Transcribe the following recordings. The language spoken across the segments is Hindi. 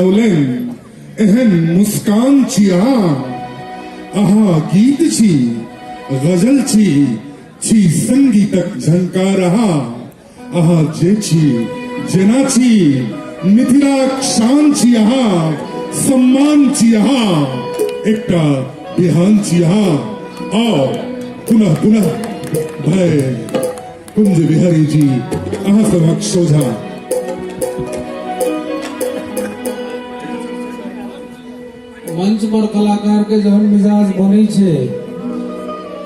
एहन मुस्कान छी अहाँ, अहाँ गीत छी, गजल छी संगीतक झंकार अहाँ जे छी जेना छी, मिथिलाक शान छी अहाँ, सम्मान छी अहाँ, एकटा बिहान छी अहाँ। आओ पुनः पुनः भय कुंज बिहारी जी अहाँ सभक सोझा। मंच पर कलाकार के जहन मिजाज बने छे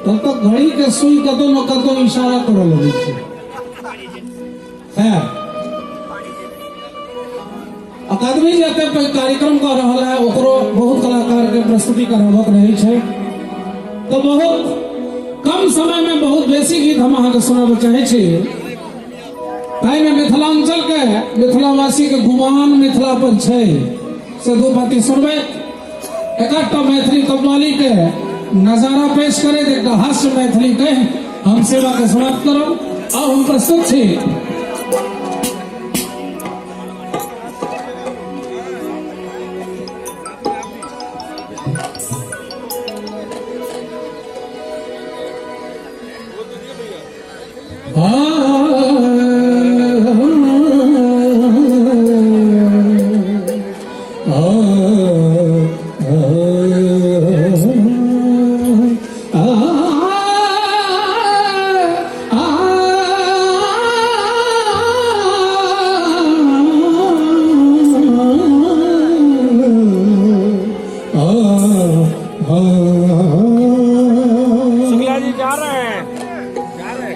तब तक घड़ी के सुई कतो न कतो इशारा करे लगे छे। खैर अकादमी जते कार्यक्रम कर रहा है ओकरो बहुत कलाकार के प्रस्तुति कराबक रहे छे, तो बहुत कम समय में बहुत बेसी गीत हम अहाँ के सुनाबे चाहे छी। ताई में मिथिलांचल के मिथिलावासी के गुमान मिथिला पर छे से दो बातें सुनबे। एक मैथिली कव्वाली के नजारा पेश करे, एक हास्य मैथिली के हम सेवा के समाप्त करो। अब हम प्रस्तुत छी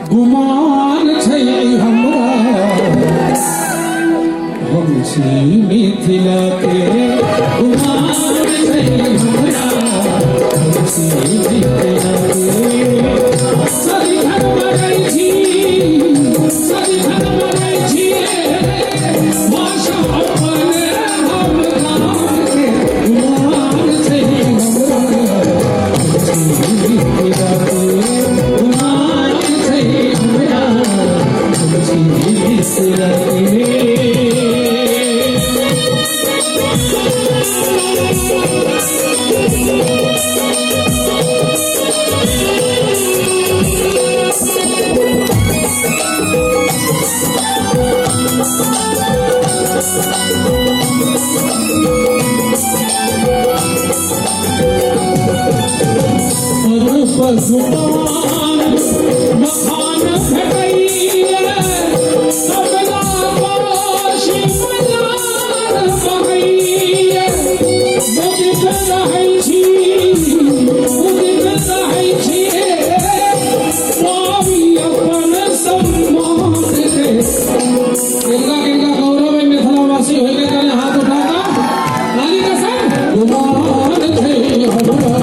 गुमान छै हमरा हम छी मिथिला के, गुमान छै हमरा हम छी मिथिला के। सदिखन मरै छी सदिखन मरै छी भाषा अपन हम गाम के, गुमान छै हमरा हम छी मिथिला के, गुमान छै हमरा हम छी मिथिला के। जुबान मखान भेटैया सबला पाशी मलार बहैया, मुदित रहै छी पावी अपन सम्मान के। इनका गौरव में मिथिलावासी होइके करे हाथ उठाता लाली का संग गुमान छै हमरा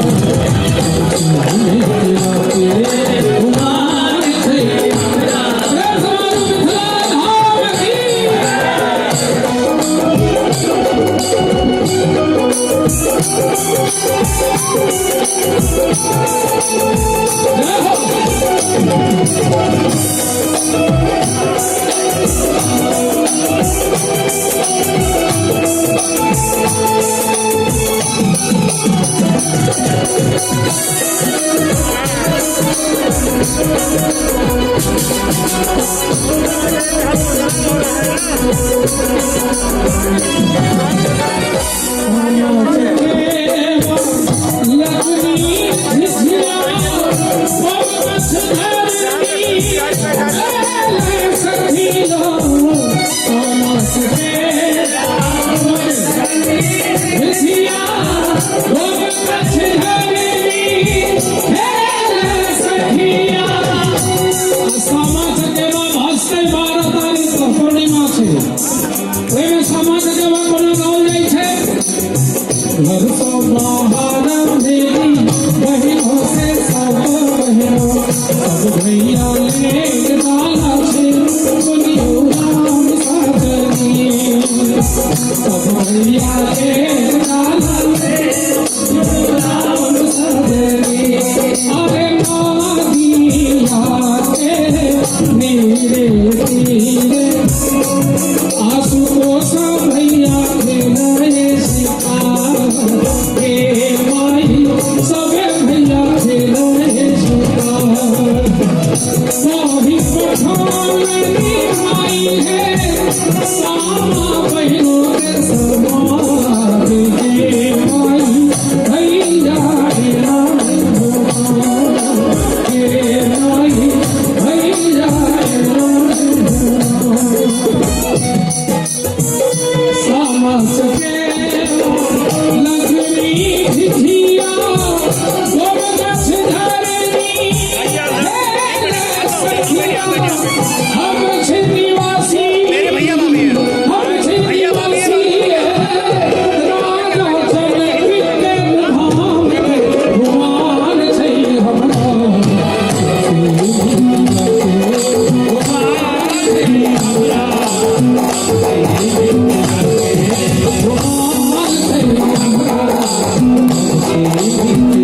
घर तो बाहर मेरी बहनों से सब बहनों सब भैया ले डाला से बोलियो राम साजनी, सब भैया ले डाला से बोलियो राम साजनी। अरे मादिया के मेरे तीरे आंसू को सब भैया के नए की